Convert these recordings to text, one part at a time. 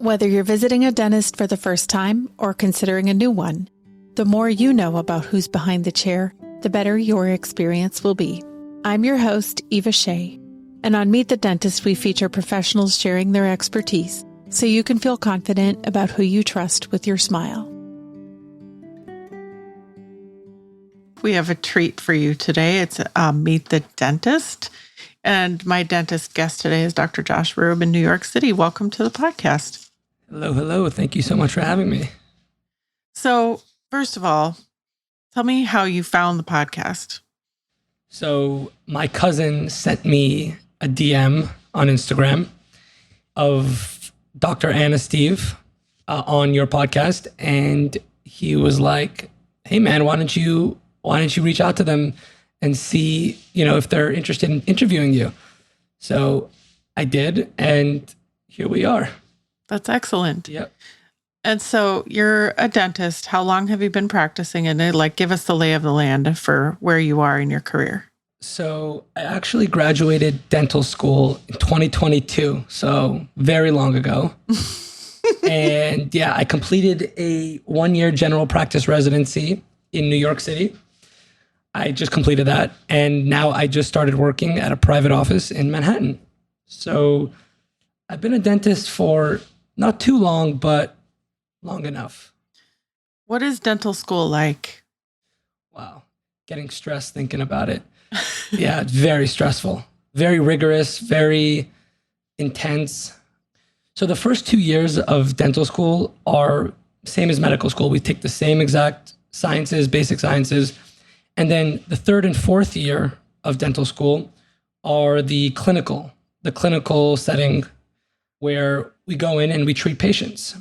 Whether you're visiting a dentist for the first time or considering a new one, the more you know about who's behind the chair, the better your experience will be. I'm your host, Eva Shea, and on Meet the Dentist, we feature professionals sharing their expertise so you can feel confident about who you trust with your smile. We have a treat for you today. It's Meet the Dentist. And my dentist guest today is Dr. Josh Rube in New York City. Welcome to the podcast. Hello. Thank you so much for having me. So, first of all, tell me how you found the podcast. So my cousin sent me a DM on Instagram of Dr. Anna Steve on your podcast. And he was like, hey man, why don't you reach out to them and see, if they're interested in interviewing you. So I did, and here we are. That's excellent. Yep. And so you're a dentist. How long have you been practicing? And give us the lay of the land for where you are in your career. So I actually graduated dental school in 2022, so very long ago. And yeah, I completed a 1-year general practice residency in New York City. I just completed that. And now I just started working at a private office in Manhattan. So I've been a dentist for not too long, but long enough. What is dental school like? Wow. Getting stressed thinking about it. Yeah, it's very stressful, very rigorous, very intense. So the first 2 years of dental school are same as medical school. We take the same exact sciences, basic sciences. And then the third and fourth year of dental school are the clinical setting where we go in and we treat patients.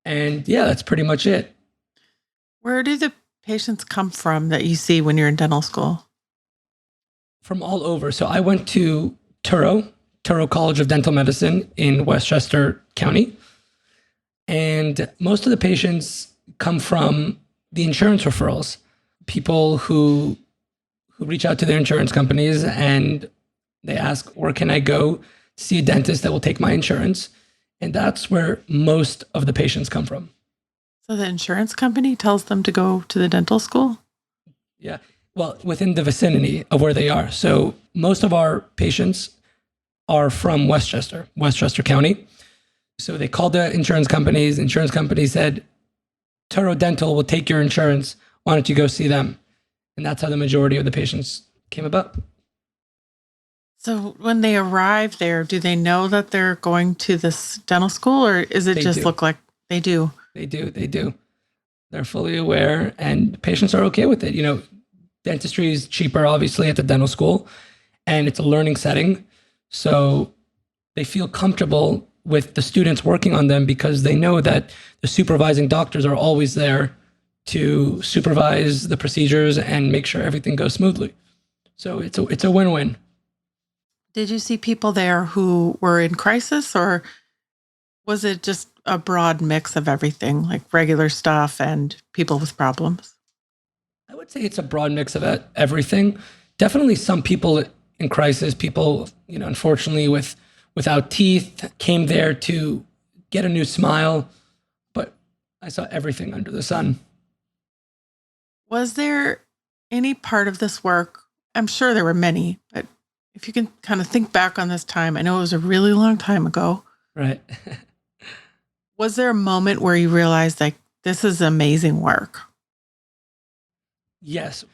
And yeah, that's pretty much it. Where do the patients come from that you see when you're in dental school? From all over. So I went to Touro College of Dental Medicine in Westchester County. And most of the patients come from the insurance referrals. People who reach out to their insurance companies and they ask, where can I go see a dentist that will take my insurance? And that's where most of the patients come from. So the insurance company tells them to go to the dental school? Yeah. Well, within the vicinity of where they are. So most of our patients are from Westchester County. So they called the insurance companies. Insurance companies said, Touro Dental will take your insurance. Why don't you go see them? And that's how the majority of the patients came about. So when they arrive there, do they know that they're going to this dental school, or is it look like they do? They do. They're fully aware, and patients are okay with it. Dentistry is cheaper, obviously, at the dental school, and it's a learning setting. So they feel comfortable with the students working on them because they know that the supervising doctors are always there to supervise the procedures and make sure everything goes smoothly. So it's a win-win. Did you see people there who were in crisis, or was it just a broad mix of everything, like regular stuff and people with problems? I would say it's a broad mix of everything. Definitely some people in crisis, people, unfortunately without teeth, came there to get a new smile, but I saw everything under the sun. Was there any part of this work? I'm sure there were many, but if you can kind of think back on this time, I know it was a really long time ago. Right. Was there a moment where you realized this is amazing work? Yes.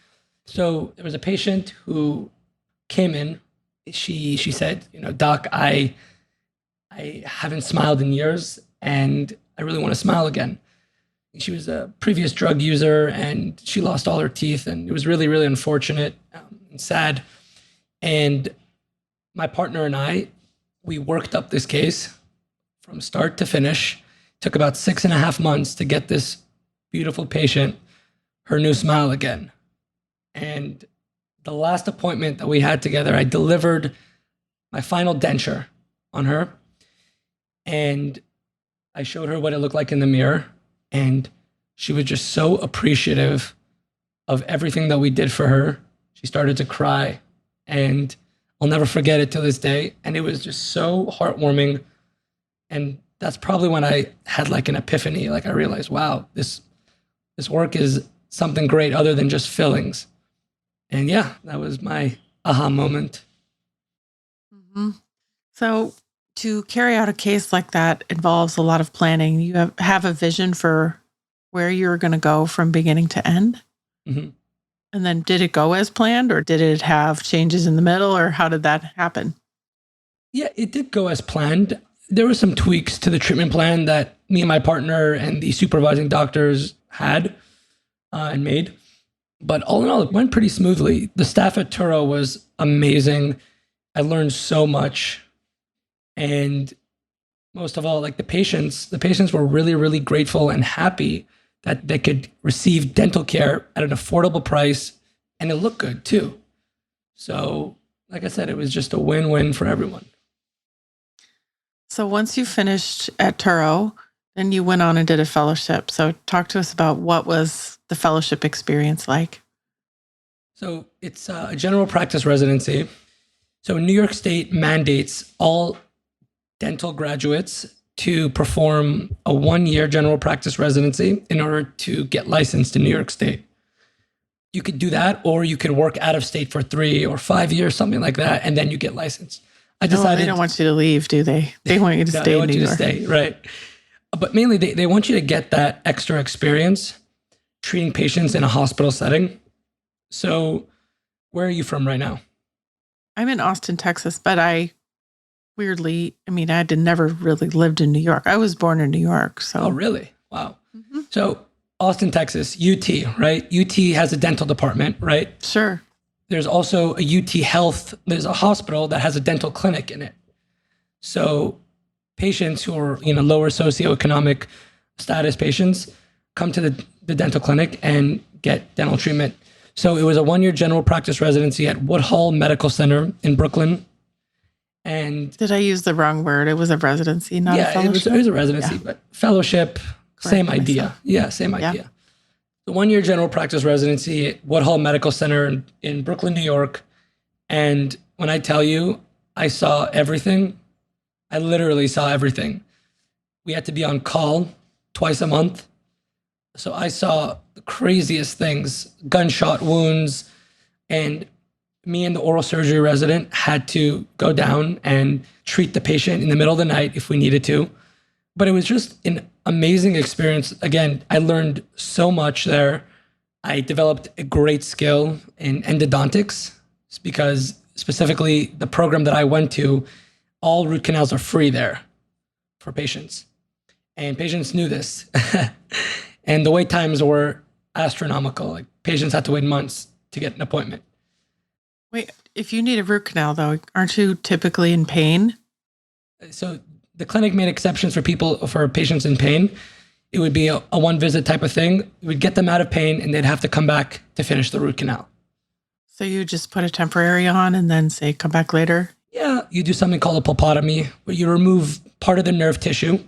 So there was a patient who came in. She said, Doc, I haven't smiled in years and I really want to smile again. She was a previous drug user and she lost all her teeth, and it was really, really unfortunate and sad. And my partner and I, we worked up this case from start to finish. It took about 6.5 months to get this beautiful patient her new smile again. And the last appointment that we had together, I delivered my final denture on her. And I showed her what it looked like in the mirror. And she was just so appreciative of everything that we did for her. She started to cry. And I'll never forget it to this day. And it was just so heartwarming. And that's probably when I had like an epiphany. Like I realized, wow, this work is something great other than just fillings. And yeah, that was my aha moment. Hmm. So to carry out a case like that involves a lot of planning. You have a vision for where you're going to go from beginning to end. Mm-hmm. And then did it go as planned, or did it have changes in the middle, or how did that happen? Yeah, it did go as planned. There were some tweaks to the treatment plan that me and my partner and the supervising doctors had and made. But all in all, it went pretty smoothly. The staff at Touro was amazing. I learned so much. And most of all, like the patients were really, really grateful and happy that they could receive dental care at an affordable price, and it looked good too. So, like I said, it was just a win-win for everyone. So once you finished at Touro, then you went on and did a fellowship. So talk to us about what was the fellowship experience like. So it's a general practice residency. So New York State mandates all dental graduates to perform a 1-year general practice residency in order to get licensed in New York State. You could do that, or you could work out of state for 3 or 5 years, something like that, and then you get licensed. I decided they don't want you to leave, do they? They want you to no, stay they want in New you York. to stay, right? But mainly, they want you to get that extra experience treating patients in a hospital setting. So, where are you from right now? I'm in Austin, Texas, but I had never really lived in New York. I was born in New York. So. Oh, really? Wow. Mm-hmm. So Austin, Texas, UT, right? UT has a dental department, right? Sure. There's also a UT Health. There's a hospital that has a dental clinic in it. So patients who are, lower socioeconomic status patients come to the dental clinic and get dental treatment. So it was a 1-year general practice residency at Woodhull Medical Center in Brooklyn. And did I use the wrong word? It was a residency, not a fellowship? It was a residency, but fellowship, same idea. Myself. Yeah, same idea. The 1-year general practice residency at Woodhull Medical Center in Brooklyn, New York. And when I tell you, I saw everything. I literally saw everything. We had to be on call twice a month. So I saw the craziest things, gunshot wounds, and me and the oral surgery resident had to go down and treat the patient in the middle of the night if we needed to. But it was just an amazing experience. Again, I learned so much there. I developed a great skill in endodontics because specifically the program that I went to, all root canals are free there for patients. And patients knew this. And the wait times were astronomical. Like patients had to wait months to get an appointment. Wait, if you need a root canal, though, aren't you typically in pain? So the clinic made exceptions for patients in pain. It would be a 1-visit type of thing. You would get them out of pain, and they'd have to come back to finish the root canal. So you just put a temporary on and then say, come back later? Yeah, you do something called a pulpotomy, where you remove part of the nerve tissue.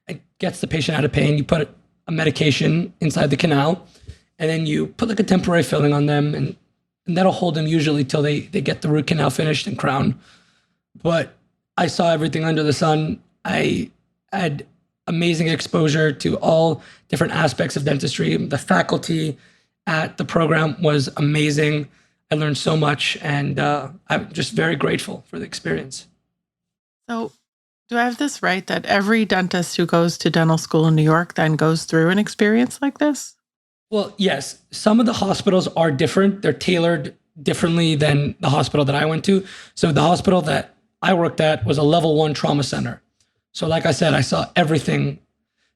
It gets the patient out of pain. You put a medication inside the canal, and then you put like a temporary filling on them, and that'll hold them usually till they get the root canal finished and crown. But I saw everything under the sun. I had amazing exposure to all different aspects of dentistry. The faculty at the program was amazing. I learned so much, and I'm just very grateful for the experience. So do I have this right, that every dentist who goes to dental school in New York then goes through an experience like this? Well, yes. Some of the hospitals are different. They're tailored differently than the hospital that I went to. So the hospital that I worked at was a level 1 trauma center. So like I said, I saw everything.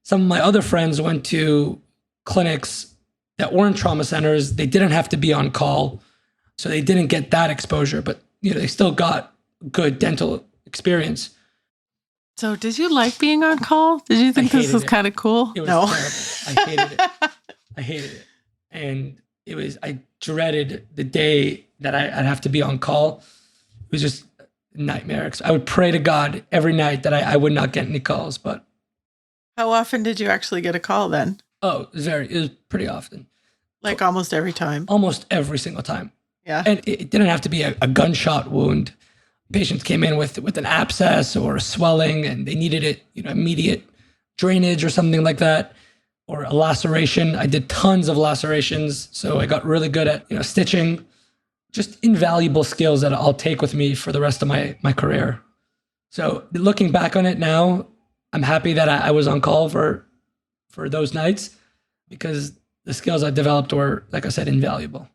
Some of my other friends went to clinics that weren't trauma centers. They didn't have to be on call. So they didn't get that exposure, but they still got good dental experience. So did you like being on call? Did you think this was kind of cool? It was terrible. I hated it. I hated it. And I dreaded the day that I'd have to be on call. It was just a nightmare. I would pray to God every night that I would not get any calls. But how often did you actually get a call then? Oh, it was pretty often. Like almost every time? Almost every single time. Yeah. And it didn't have to be a gunshot wound. Patients came in with an abscess or a swelling and they needed it, immediate drainage or something like that, or a laceration. I did tons of lacerations. So I got really good at, stitching, just invaluable skills that I'll take with me for the rest of my career. So looking back on it now, I'm happy that I was on call for those nights because the skills I developed were, like I said, invaluable.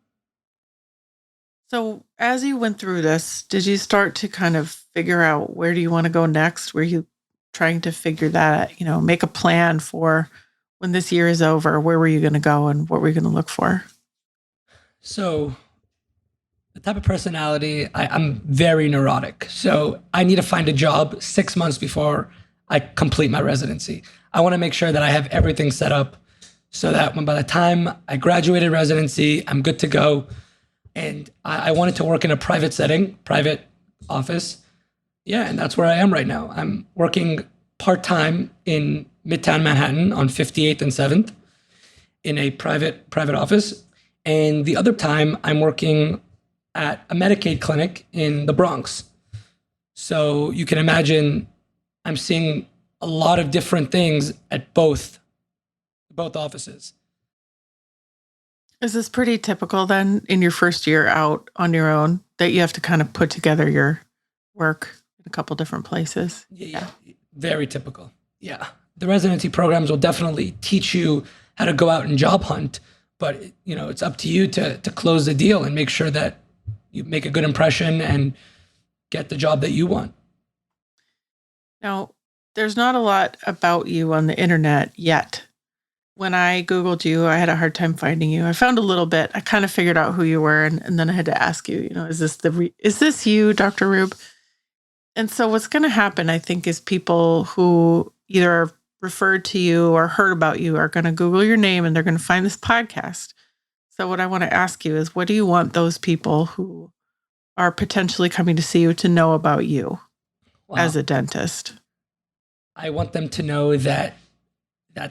So as you went through this, did you start to kind of figure out where do you want to go next? Were you trying to figure that, make a plan for when this year is over? Where were you going to go and what were you going to look for? So the type of personality, I'm very neurotic. So I need to find a job 6 months before I complete my residency. I want to make sure that I have everything set up so that by the time I graduated residency, I'm good to go. And I wanted to work in a private setting, private office. Yeah, and that's where I am right now. I'm working part-time in Midtown Manhattan on 58th and 7th in a private office. And the other time I'm working at a Medicaid clinic in the Bronx. So you can imagine I'm seeing a lot of different things at both offices. Is this pretty typical then in your first year out on your own that you have to kind of put together your work in a couple different places? Yeah, very typical. Yeah. The residency programs will definitely teach you how to go out and job hunt, but it's up to you to close the deal and make sure that you make a good impression and get the job that you want. Now, there's not a lot about you on the internet yet. When I Googled you, I had a hard time finding you. I found a little bit. I kind of figured out who you were, and then I had to ask you, is this you, Dr. Rube? And so what's going to happen, I think, is people who either are referred to you or heard about you are going to Google your name and they're going to find this podcast. So what I want to ask you is, what do you want those people who are potentially coming to see you to know about you as a dentist? I want them to know that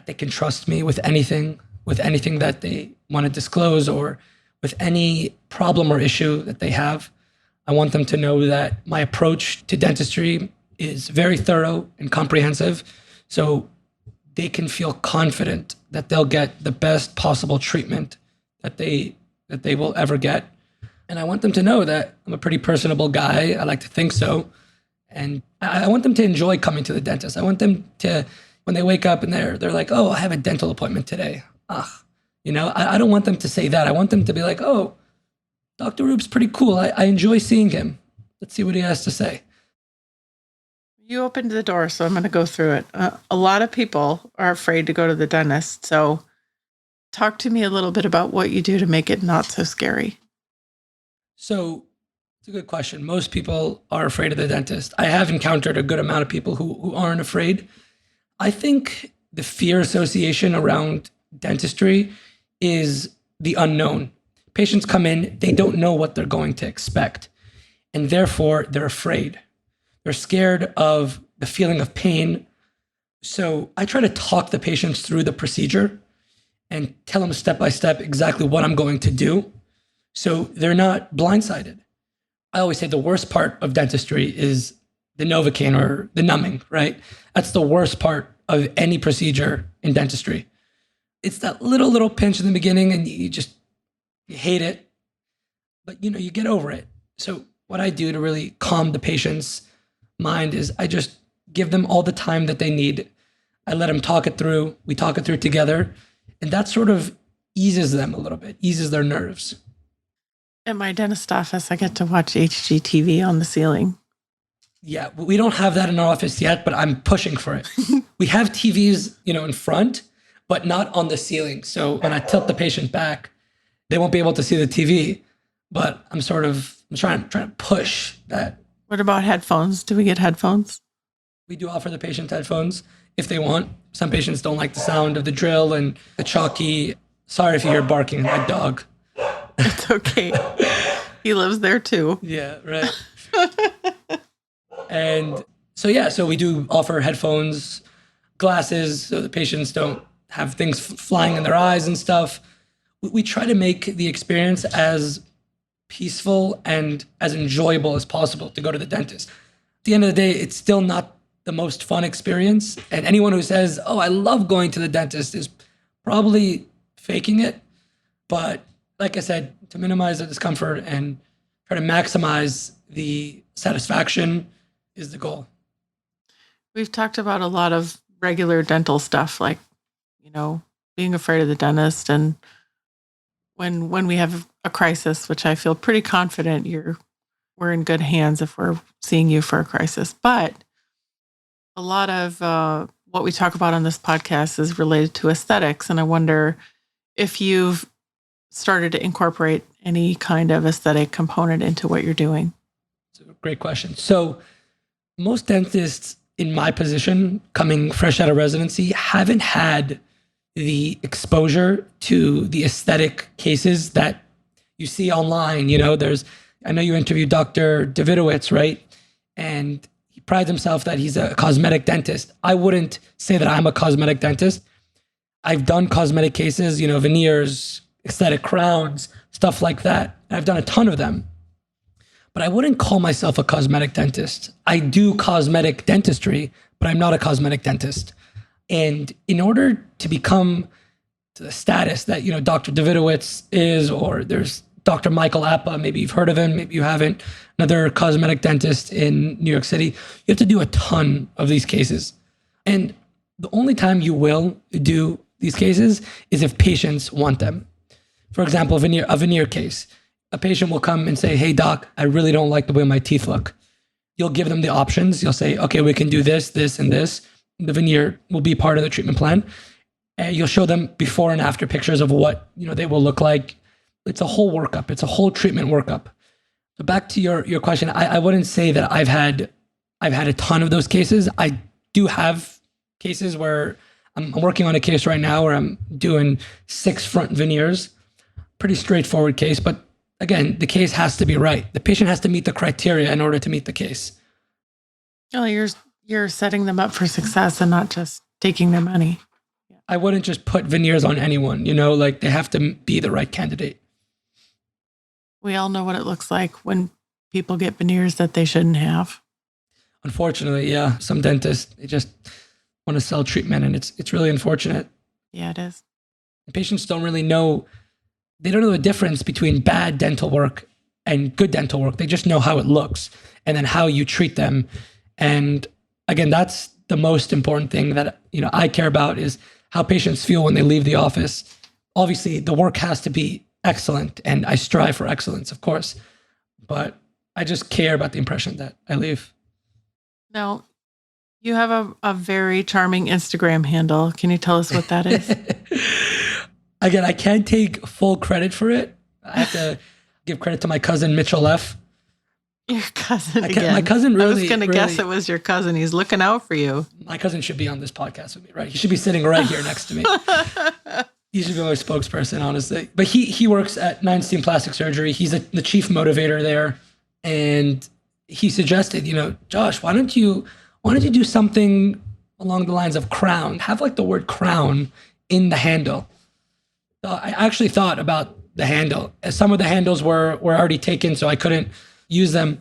they can trust me with anything that they want to disclose or with any problem or issue that they have. I want them to know that my approach to dentistry is very thorough and comprehensive, so they can feel confident that they'll get the best possible treatment that they will ever get. And I want them to know that I'm a pretty personable guy. I like to think so. And I want them to enjoy coming to the dentist. I want them to, when they wake up and they're like, oh, I have a dental appointment today. I don't want them to say that. I want them to be like, oh, Dr. Rube's pretty cool. I enjoy seeing him. Let's see what he has to say. You opened the door, so I'm going to go through it. A lot of people are afraid to go to the dentist. So talk to me a little bit about what you do to make it not so scary. So it's a good question. Most people are afraid of the dentist. I have encountered a good amount of people who aren't afraid. I think the fear association around dentistry is the unknown. Patients come in, they don't know what they're going to expect, and therefore they're afraid. They're scared of the feeling of pain. So I try to talk the patients through the procedure and tell them step by step exactly what I'm going to do, so they're not blindsided. I always say the worst part of dentistry is the Novocaine or the numbing, right? That's the worst part of any procedure in dentistry. It's that little pinch in the beginning and you hate it, but you get over it. So what I do to really calm the patient's mind is I just give them all the time that they need. I let them talk it through. We talk it through together. And that sort of eases them a little bit, eases their nerves. At my dentist office, I get to watch HGTV on the ceiling. Yeah, we don't have that in our office yet, but I'm pushing for it. We have TVs, in front, but not on the ceiling. So when I tilt the patient back, they won't be able to see the TV. But I'm trying to push that. What about headphones? Do we get headphones? We do offer the patient headphones if they want. Some patients don't like the sound of the drill and the chalky. Sorry if you hear barking at my dog. It's okay. He lives there too. Yeah, right. And so we do offer headphones, glasses, so the patients don't have things flying in their eyes and stuff. We try to make the experience as peaceful and as enjoyable as possible to go to the dentist. At the end of the day, it's still not the most fun experience. And anyone who says, oh, I love going to the dentist is probably faking it. But like I said, to minimize the discomfort and try to maximize the satisfaction is the goal. We've talked about a lot of regular dental stuff, like, being afraid of the dentist. And when we have a crisis, which I feel pretty confident we're in good hands if we're seeing you for a crisis. But a lot of what we talk about on this podcast is related to aesthetics. And I wonder if you've started to incorporate any kind of aesthetic component into what you're doing. It's a great question. So most dentists in my position, coming fresh out of residency, haven't had the exposure to the aesthetic cases that you see online. I know you interviewed Dr. Davidowitz, right? And he prides himself that he's a cosmetic dentist. I wouldn't say that I'm a cosmetic dentist. I've done cosmetic cases, veneers, aesthetic crowns, stuff like that. And I've done a ton of them. But I wouldn't call myself a cosmetic dentist. I do cosmetic dentistry, but I'm not a cosmetic dentist. And in order to become to the status that, Dr. Davidowitz is, or there's Dr. Michael Appa, maybe you've heard of him, maybe you haven't, another cosmetic dentist in New York City, you have to do a ton of these cases. And the only time you will do these cases is if patients want them. For example, a veneer case. A patient will come and say, hey, doc, I really don't like the way my teeth look. You'll give them the options. You'll say, okay, we can do this, this, and this. The veneer will be part of the treatment plan. And you'll show them before and after pictures of what they will look like. It's a whole workup. It's a whole treatment workup. So back to your question, I wouldn't say that I've had a ton of those cases. I do have cases where I'm working on a case right now where I'm doing 6 front veneers. Pretty straightforward case, but again, the case has to be right. The patient has to meet the criteria in order to meet the case. Well, you're setting them up for success and not just taking their money. I wouldn't just put veneers on anyone, they have to be the right candidate. We all know what it looks like when people get veneers that they shouldn't have. Unfortunately, yeah. Some dentists, they just want to sell treatment, and it's really unfortunate. Yeah, it is. Patients don't really know, they don't know the difference between bad dental work and good dental work. They just know how it looks and then how you treat them. And again, that's the most important thing that I care about, is how patients feel when they leave the office. Obviously, the work has to be excellent, and I strive for excellence, of course. But I just care about the impression that I leave. Now, you have a very charming Instagram handle. Can you tell us what that is? Again, I can't take full credit for it. I have to give credit to my cousin, Mitchell F. Your cousin again. My cousin really... I was going to guess it was your cousin. He's looking out for you. My cousin should be on this podcast with me, right? He should be sitting right here next to me. He should be my spokesperson, honestly. But he works at 9 Steam Plastic Surgery. He's the chief motivator there. And he suggested, Josh, why don't you do something along the lines of crown? Have the word crown in the handle. So I actually thought about the handle. Some of the handles were already taken, so I couldn't use them.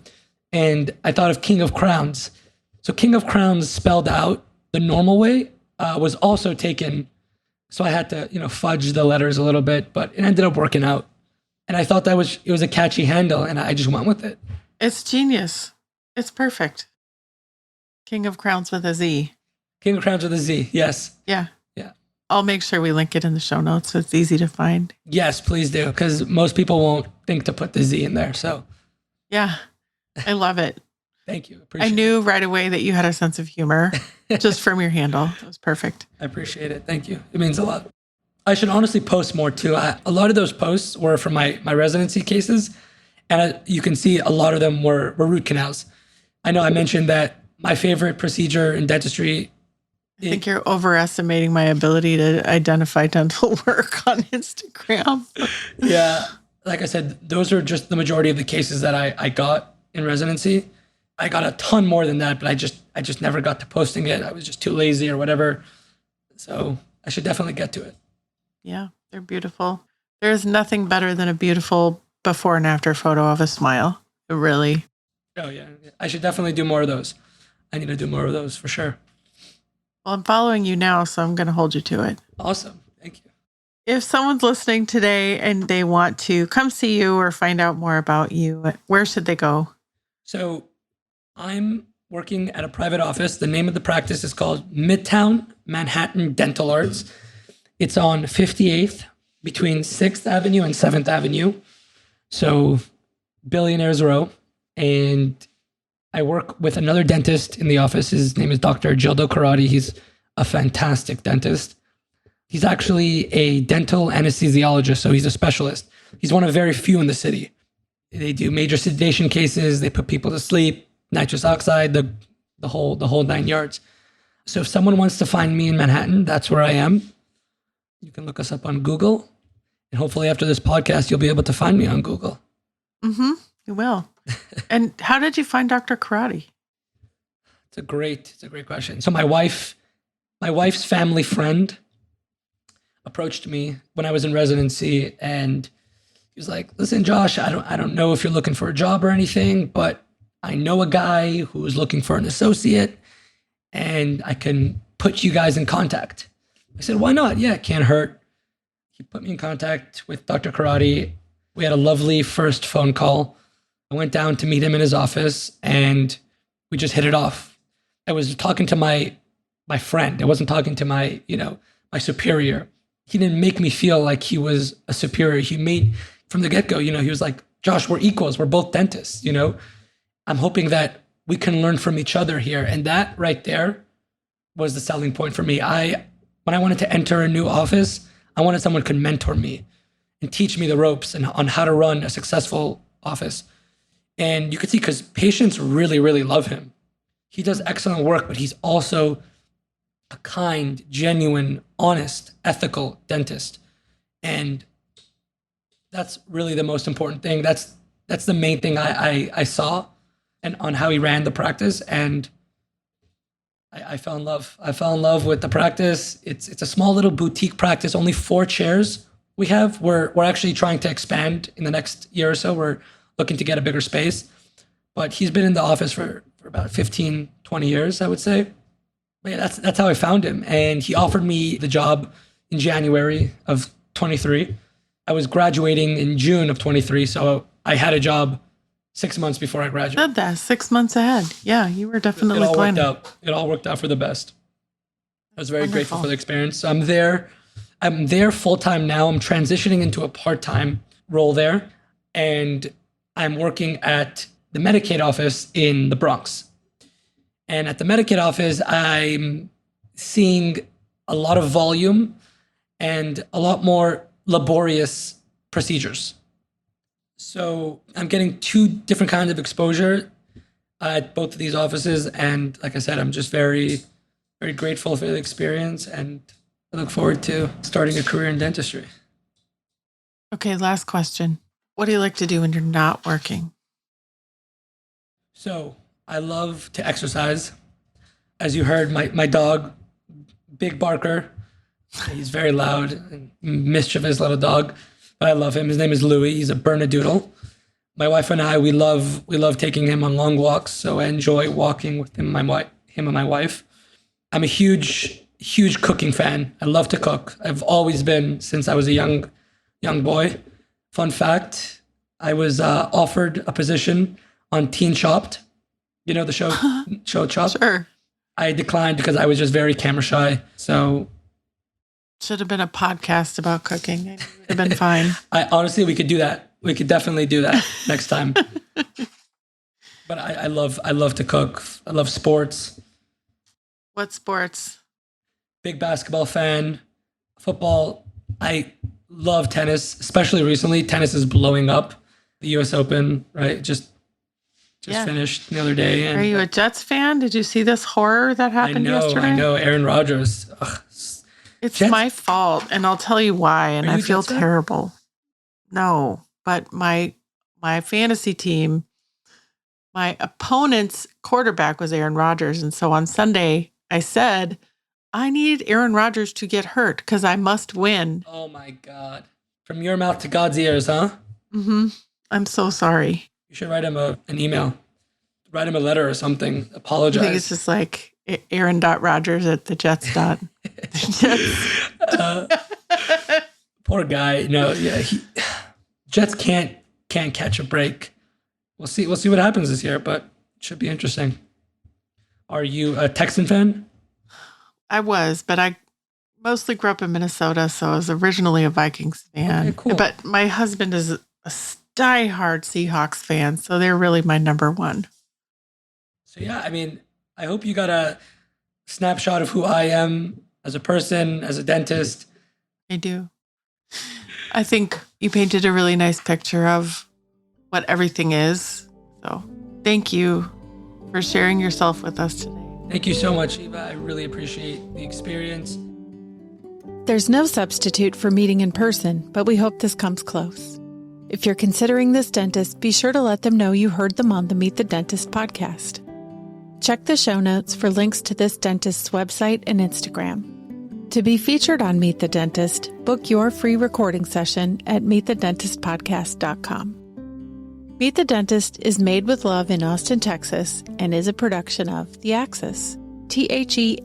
And I thought of King of Crowns. So King of Crowns spelled out the normal way was also taken. So I had to, fudge the letters a little bit, but it ended up working out. And I thought it was a catchy handle, and I just went with it. It's genius. It's perfect. King of Crowns with a Z. King of Crowns with a Z, yes. Yeah. Yeah. I'll make sure we link it in the show notes so it's easy to find. Yes, please do, because most people won't think to put the Z in there, so. Yeah, I love it. Thank you. I knew right away that you had a sense of humor just from your handle. It was perfect. I appreciate it. Thank you. It means a lot. I should honestly post more too. A lot of those posts were from my residency cases, and you can see a lot of them were root canals. I know I mentioned that my favorite procedure in dentistry. I think you're overestimating my ability to identify dental work on Instagram. Yeah. Like I said, those are just the majority of the cases that I got in residency. I got a ton more than that, but I just never got to posting it. I was just too lazy or whatever. So I should definitely get to it. Yeah, they're beautiful. There's nothing better than a beautiful before and after photo of a smile. It really. Oh, yeah. I should definitely do more of those. I need to do more of those for sure. Well, I'm following you now, so I'm going to hold you to it. Awesome. Thank you. If someone's listening today and they want to come see you or find out more about you, where should they go? So I'm working at a private office. The name of the practice is called Midtown Manhattan Dental Arts. It's on 58th between 6th Avenue and 7th Avenue. So Billionaires Row. And I work with another dentist in the office. His name is Dr. Gildo Karate. He's a fantastic dentist. He's actually a dental anesthesiologist, so he's a specialist. He's one of very few in the city. They do major sedation cases. They put people to sleep, nitrous oxide, the whole 9 yards. So if someone wants to find me in Manhattan, that's where I am. You can look us up on Google, and hopefully after this podcast, you'll be able to find me on Google. Mm-hmm. You will. And how did you find Dr. Karate? It's a great question. So my wife's family friend approached me when I was in residency, and he was like, "Listen, Josh, I don't know if you're looking for a job or anything, but I know a guy who is looking for an associate, and I can put you guys in contact." I said, "Why not? Yeah, it can't hurt." He put me in contact with Dr. Karate. We had a lovely first phone call. I went down to meet him in his office, and we just hit it off. I was talking to my friend. I wasn't talking to my superior. He didn't make me feel like he was a superior. He made, from the get-go, he was like, "Josh, we're equals. We're both dentists, I'm hoping that we can learn from each other here." And that right there was the selling point for me. When I wanted to enter a new office, I wanted someone who could mentor me and teach me the ropes and on how to run a successful office. And you could see, because patients really, really love him. He does excellent work, but he's also a kind, genuine, honest, ethical dentist. And that's really the most important thing. That's the main thing I saw and on how he ran the practice. And I fell in love. I fell in love with the practice. It's a small little boutique practice, only 4 chairs we have. We're actually trying to expand in the next year or so. We're looking to get a bigger space. But he's been in the office for about 15, 20 years, I would say. But yeah, that's how I found him. And he offered me the job in January of 23. I was graduating in June of 23, so I had a job 6 months before I graduated. Said that 6 months ahead. Yeah, you were definitely planning. It all worked out for the best. I was very grateful for the experience. So I'm there full-time now. I'm transitioning into a part-time role there. And I'm working at the Medicaid office in the Bronx. And at the Medicaid office, I'm seeing a lot of volume and a lot more laborious procedures. So I'm getting 2 different kinds of exposure at both of these offices. And like I said, I'm just very, very grateful for the experience. And I look forward to starting a career in dentistry. Okay, last question. What do you like to do when you're not working? So I love to exercise. As you heard, my dog, Big Barker, he's very loud and mischievous little dog, but I love him. His name is Louie. He's a Bernedoodle. My wife and I, we love taking him on long walks. So I enjoy walking with him and my wife. I'm a huge cooking fan. I love to cook. I've always been since I was a young boy. Fun fact, I was offered a position on Teen Chopped. You know the show Chopped? Sure. I declined because I was just very camera shy. So should have been a podcast about cooking. It would have been fine. Honestly, we could do that. We could definitely do that next time. But I love to cook. I love sports. What sports? Big basketball fan. Football. I love tennis, especially recently. Tennis is blowing up. The US Open, right? Just finished the other day. And are you a Jets fan? Did you see this horror that happened yesterday? I know. Aaron Rodgers. It's my fault, and I'll tell you why, and I feel terrible. No, but my fantasy team, my opponent's quarterback was Aaron Rodgers, and so on Sunday, I said, I need Aaron Rodgers to get hurt because I must win. Oh, my God. From your mouth to God's ears, huh? Mm-hmm. I'm so sorry. You should write him an email. Write him a letter or something. I Apologize. think it's just like Aaron.Rodgers at the Jets. Poor guy. Jets can't catch a break. We'll see what happens this year, but it should be interesting. Are you a Texan fan? I was, but I mostly grew up in Minnesota, so I was originally a Vikings fan. Okay, cool. But my husband is a diehard Seahawks fan, so they're really my number one. So yeah, I mean, I hope you got a snapshot of who I am as a person, as a dentist. I do. I think you painted a really nice picture of what everything is. So thank you for sharing yourself with us today. Thank you so much, Eva. I really appreciate the experience. There's no substitute for meeting in person, but we hope this comes close. If you're considering this dentist, be sure to let them know you heard them on the Meet the Dentist podcast. Check the show notes for links to this dentist's website and Instagram. To be featured on Meet the Dentist, book your free recording session at meetthedentistpodcast.com. Meet the Dentist is made with love in Austin, Texas, and is a production of The Axis, TheAxis.io.